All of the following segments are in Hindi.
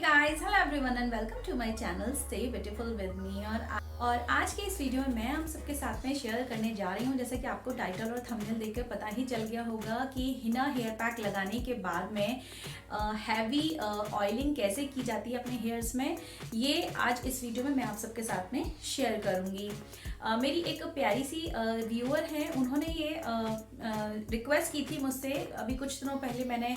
Guys, hello everyone and welcome to my channel stay beautiful with me. और आज के इस वीडियो में मैं हम सबके साथ में शेयर करने जा रही हूँ, जैसे कि आपको टाइटल और थंबनेल देखकर पता ही चल गया होगा कि हिना हेयर पैक लगाने के बाद में हैवी ऑयलिंग कैसे की जाती है अपने हेयर्स में, ये आज इस वीडियो में मैं आप सबके साथ में शेयर करूँगी। मेरी एक प्यारी सी व्यूअर है, उन्होंने ये रिक्वेस्ट की थी मुझसे। अभी कुछ दिनों पहले मैंने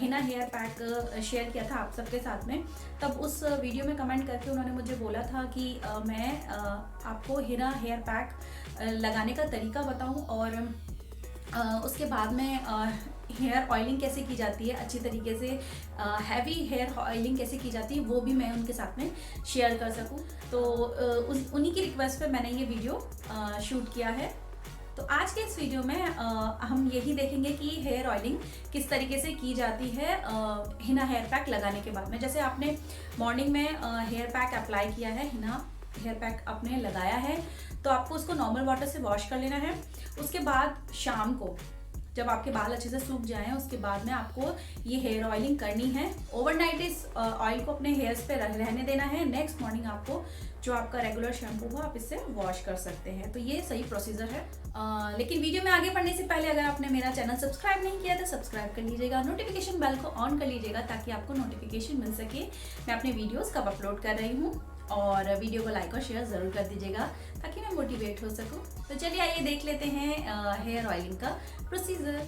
हिना हेयर पैक शेयर किया था आप सबके साथ में, तब उस वीडियो में कमेंट करके उन्होंने मुझे बोला था कि मैं आपको हिना हेयर पैक लगाने का तरीका बताऊं और उसके बाद में हेयर ऑयलिंग कैसे की जाती है अच्छी तरीके से, हैवी हेयर ऑयलिंग कैसे की जाती है वो भी मैं उनके साथ में शेयर कर सकूं। तो उन्हीं की रिक्वेस्ट पे मैंने ये वीडियो शूट किया है। तो आज के इस वीडियो में हम यही देखेंगे कि हेयर ऑयलिंग किस तरीके से की जाती है हिना हेयर पैक लगाने के बाद में। जैसे आपने मॉर्निंग में हेयर पैक अप्लाई किया है, हिना हेयर पैक आपने लगाया है, तो आपको उसको नॉर्मल वाटर से वॉश कर लेना है। उसके बाद शाम को जब आपके बाल अच्छे से सूख जाएं, उसके बाद में आपको ये हेयर ऑयलिंग करनी है। ओवरनाइट इस ऑयल को अपने हेयर्स पे रहने देना है। नेक्स्ट मॉर्निंग आपको जो आपका रेगुलर शैम्पू हो आप इससे वॉश कर सकते हैं। तो ये सही प्रोसीजर है। लेकिन वीडियो में आगे बढ़ने से पहले अगर आपने मेरा चैनल सब्सक्राइब नहीं किया तो सब्सक्राइब कर लीजिएगा, नोटिफिकेशन बेल को ऑन कर लीजिएगा ताकि आपको नोटिफिकेशन मिल सके मैं अपने वीडियोस कब अपलोड कर रही हूँ। और वीडियो को लाइक और शेयर ज़रूर कर दीजिएगा ताकि मैं मोटिवेट हो सकूँ। तो चलिए आइए देख लेते हैं हेयर ऑयलिंग का प्रोसीजर।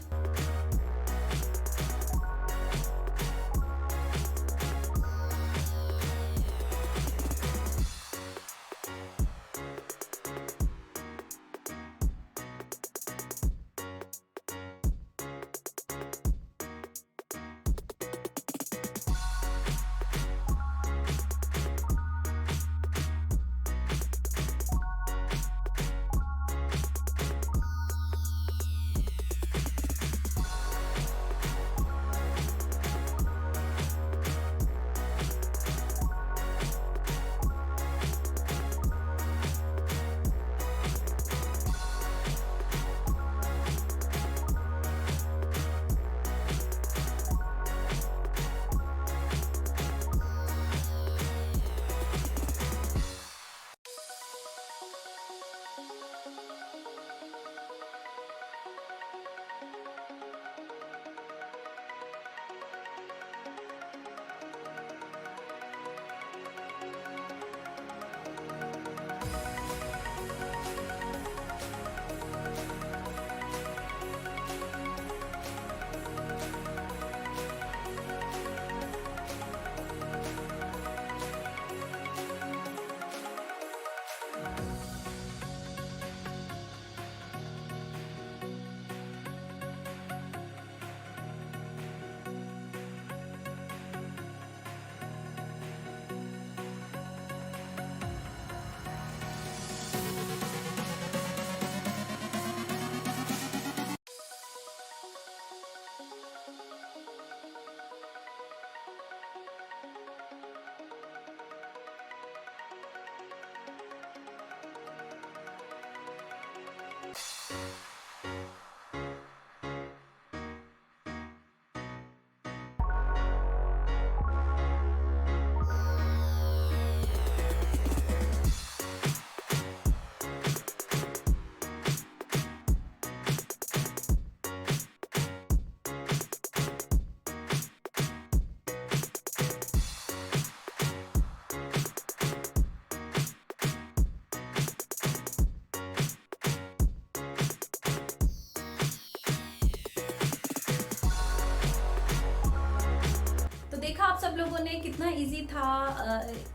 देखा आप सब लोगों ने कितना इजी था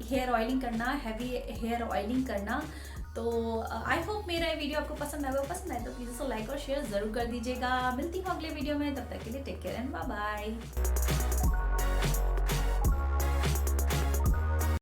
हेयर ऑयलिंग करना, हैवी हेयर ऑयलिंग करना। तो आई होप मेरा ये वीडियो आपको पसंद आएगा। पसंद आए तो प्लीज़ इसको लाइक और शेयर ज़रूर कर दीजिएगा। मिलती हूँ अगले वीडियो में, तब तक के लिए take care and bye bye.